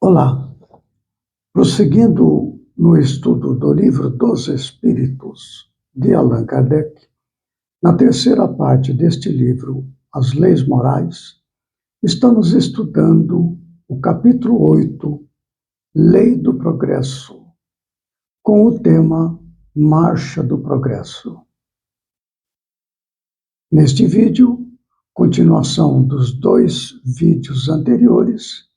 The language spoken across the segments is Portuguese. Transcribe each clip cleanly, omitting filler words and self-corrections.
Olá, prosseguindo no estudo do Livro dos Espíritos de Allan Kardec, na terceira parte deste livro, As Leis Morais, estamos estudando o capítulo 8, Lei do Progresso, com o tema Marcha do Progresso. Neste vídeo, continuação dos 2 vídeos anteriores,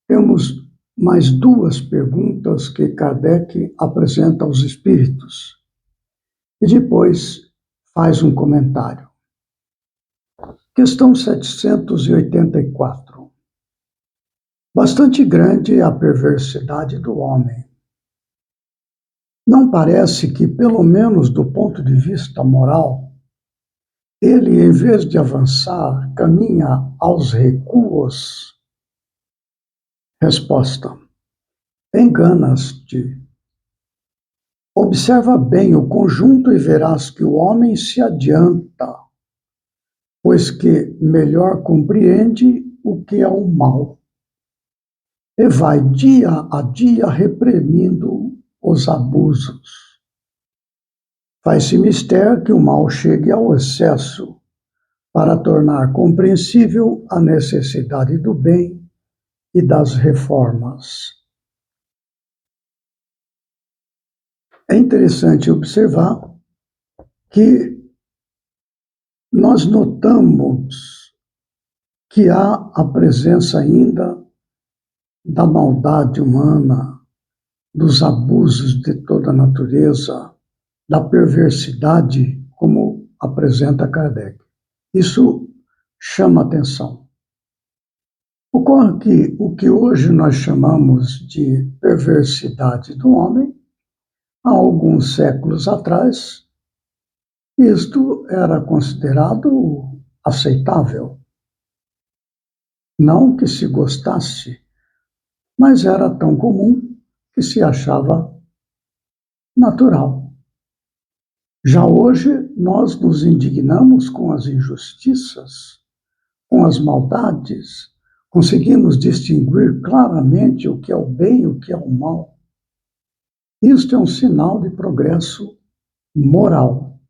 temos mais 2 perguntas que Kardec apresenta aos espíritos e depois faz um comentário. Questão 784. Bastante grande é a perversidade do homem. Não parece que, pelo menos do ponto de vista moral, ele, em vez de avançar, caminha aos recuos? Resposta: enganas-te. Observa bem o conjunto e verás que o homem se adianta, pois que melhor compreende o que é o mal, e vai dia a dia reprimindo os abusos. Faz-se mister que o mal chegue ao excesso, para tornar compreensível a necessidade do bem e das reformas. É interessante observar que nós notamos que há a presença ainda da maldade humana, dos abusos de toda a natureza, da perversidade, como apresenta Kardec. Isso chama atenção. Ocorre que o que hoje nós chamamos de perversidade do homem, há alguns séculos atrás, isto era considerado aceitável. Não que se gostasse, mas era tão comum que se achava natural. Já hoje, nós nos indignamos com as injustiças, com as maldades, conseguimos distinguir claramente o que é o bem e o que é o mal. Isto é um sinal de progresso moral.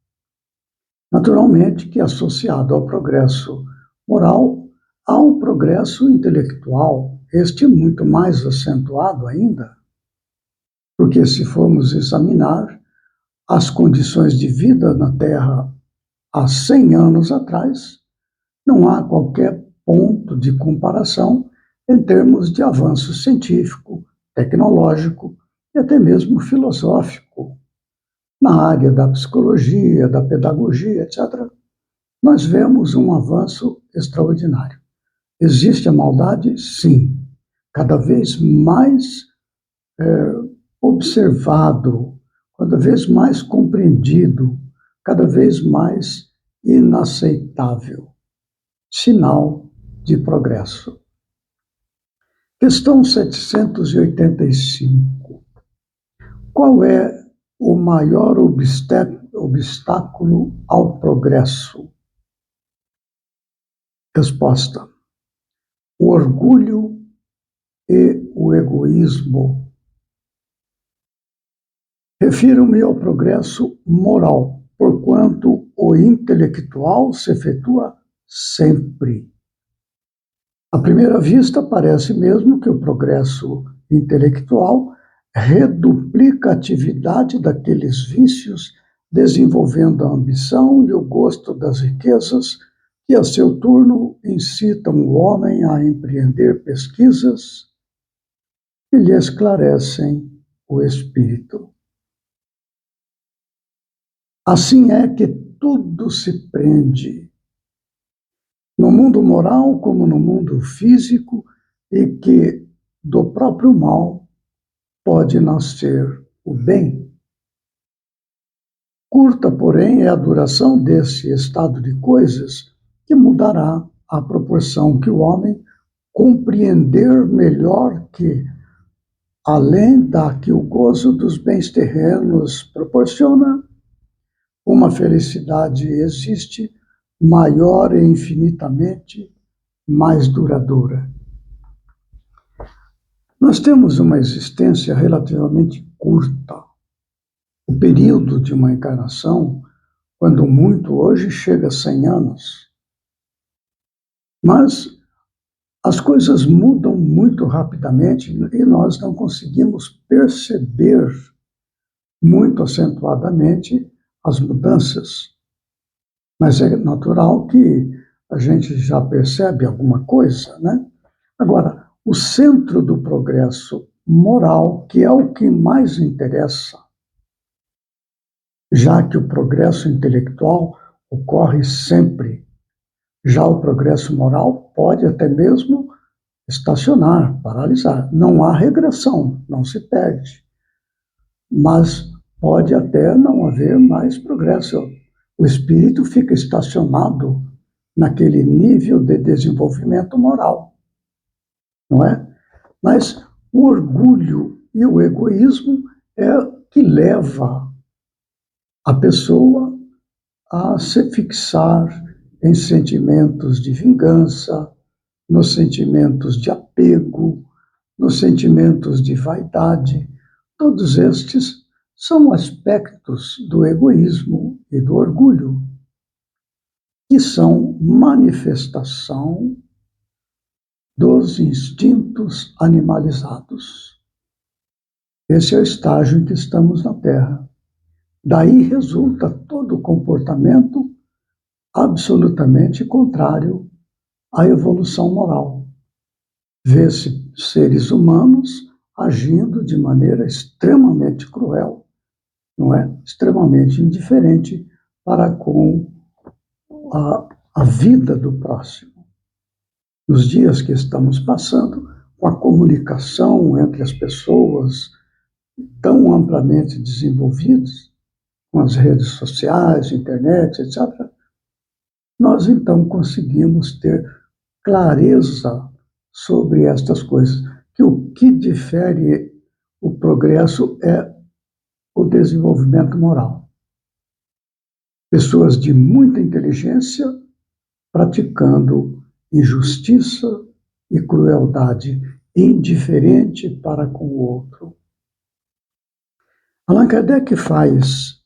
Naturalmente que associado ao progresso moral, há um progresso intelectual, este muito mais acentuado ainda, porque se formos examinar as condições de vida na Terra há 100 anos atrás, não há qualquer ponto de comparação em termos de avanço científico, tecnológico e até mesmo filosófico. Na área da psicologia, da pedagogia, etc., nós vemos um avanço extraordinário. Existe a maldade? Sim. Cada vez mais observado, cada vez mais compreendido, cada vez mais inaceitável. Sinal de progresso. Questão 785. Qual é o maior obstáculo ao progresso? Resposta: o orgulho e o egoísmo. Refiro-me ao progresso moral, porquanto o intelectual se efetua sempre. À primeira vista, parece mesmo que o progresso intelectual reduplica a atividade daqueles vícios, desenvolvendo a ambição e o gosto das riquezas, que a seu turno incitam o homem a empreender pesquisas que lhe esclarecem o espírito. Assim é que tudo se prende, no mundo moral como no mundo físico, e que do próprio mal pode nascer o bem. Curta, porém, é a duração desse estado de coisas, que mudará à proporção que o homem compreender melhor que, além da que o gozo dos bens terrenos proporciona, uma felicidade existe maior e infinitamente mais duradoura. Nós temos uma existência relativamente curta. O período de uma encarnação, quando muito hoje, chega a 100 anos. Mas as coisas mudam muito rapidamente e nós não conseguimos perceber muito acentuadamente as mudanças. Mas é natural que a gente já percebe alguma coisa, né? Agora, o centro do progresso moral, que é o que mais interessa, já que o progresso intelectual ocorre sempre, já o progresso moral pode até mesmo estacionar, paralisar. Não há regressão, não se perde. Mas pode até não haver mais progresso. O espírito fica estacionado naquele nível de desenvolvimento moral, não é? Mas o orgulho e o egoísmo é que leva a pessoa a se fixar em sentimentos de vingança, nos sentimentos de apego, nos sentimentos de vaidade. Todos estes são aspectos do egoísmo e do orgulho, que são manifestação dos instintos animalizados. Esse é o estágio em que estamos na Terra. Daí resulta todo o comportamento absolutamente contrário à evolução moral. Vê-se seres humanos agindo de maneira extremamente cruel, não é? Extremamente indiferente para com a vida do próximo. Nos dias que estamos passando, com a comunicação entre as pessoas tão amplamente desenvolvidas, com as redes sociais, internet, etc., nós então conseguimos ter clareza sobre estas coisas, que o que difere o progresso é o desenvolvimento moral. Pessoas de muita inteligência praticando injustiça e crueldade, indiferente para com o outro. Allan Kardec faz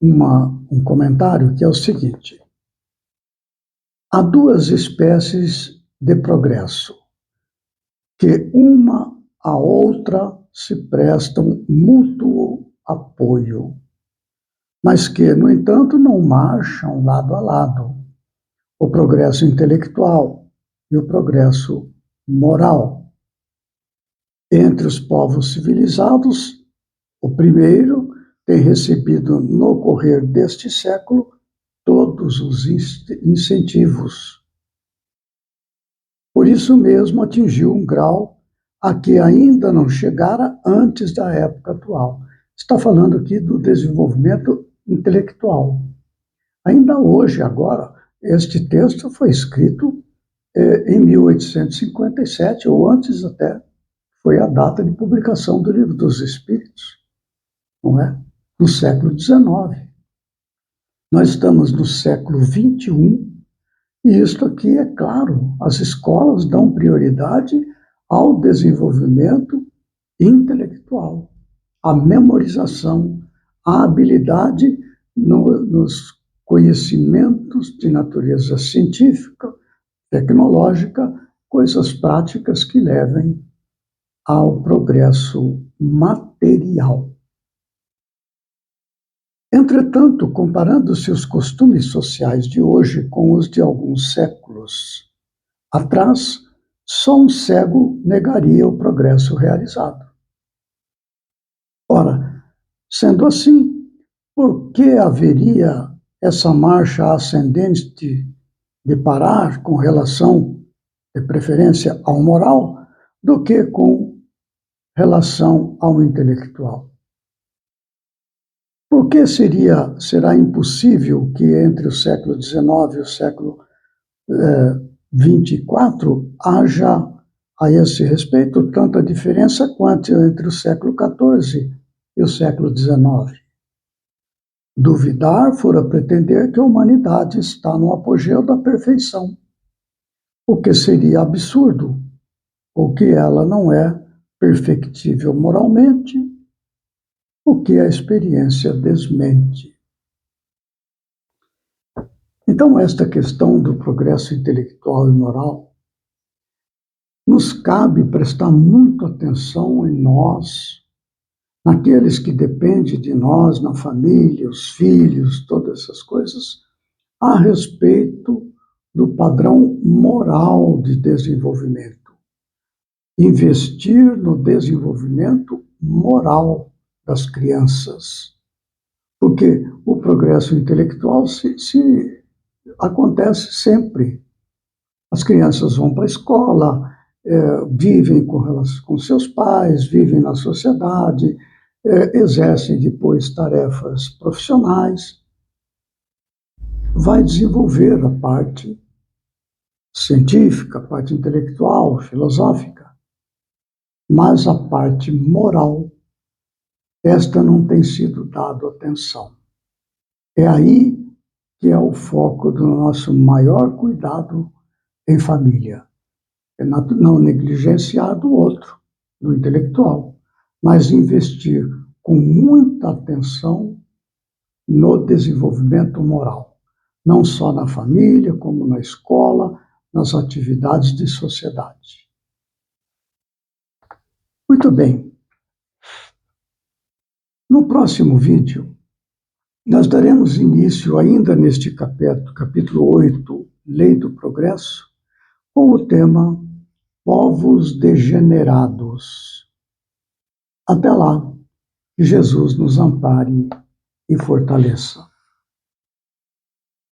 um comentário que é o seguinte: há duas espécies de progresso, que uma à outra se prestam mútuo apoio, mas que, no entanto, não marcham lado a lado: o progresso intelectual e o progresso moral. Entre os povos civilizados, o primeiro tem recebido, no correr deste século, todos os incentivos. Por isso mesmo atingiu um grau a que ainda não chegara antes da época atual. Está falando aqui do desenvolvimento intelectual. Ainda hoje, agora, este texto foi escrito em 1857, ou antes até, foi a data de publicação do Livro dos Espíritos, não é? No século XIX. Nós estamos no século XXI, e isto aqui é claro, as escolas dão prioridade ao desenvolvimento intelectual, à memorização, à habilidade nos conhecimentos de natureza científica, tecnológica, coisas práticas que levem ao progresso material. Entretanto, comparando-se os costumes sociais de hoje com os de alguns séculos atrás, só um cego negaria o progresso realizado. Ora, sendo assim, por que haveria essa marcha ascendente de parar com relação, de preferência, ao moral, do que com relação ao intelectual? Por que será impossível que entre o século XIX e o século XXIV haja, a esse respeito, tanta diferença quanto entre o século XIV e o século XIX? Duvidar fora pretender que a humanidade está no apogeu da perfeição, o que seria absurdo, ou que ela não é perfectível moralmente, o que a experiência desmente. Então, esta questão do progresso intelectual e moral nos cabe prestar muita atenção em nós, naqueles que dependem de nós, na família, os filhos, todas essas coisas, a respeito do padrão moral de desenvolvimento. Investir no desenvolvimento moral das crianças. Porque o progresso intelectual se acontece sempre. As crianças vão para a escola, vivem com seus pais, vivem na sociedade, exercem depois tarefas profissionais, vai desenvolver a parte científica, a parte intelectual, filosófica, mas a parte moral, esta não tem sido dado atenção. É aí que é o foco do nosso maior cuidado em família. É não negligenciar do outro, do intelectual, mas investir com muita atenção no desenvolvimento moral, não só na família, como na escola, nas atividades de sociedade. Muito bem. No próximo vídeo, nós daremos início, ainda neste capítulo 8, Lei do Progresso, com o tema Povos Degenerados. Até lá, que Jesus nos ampare e fortaleça.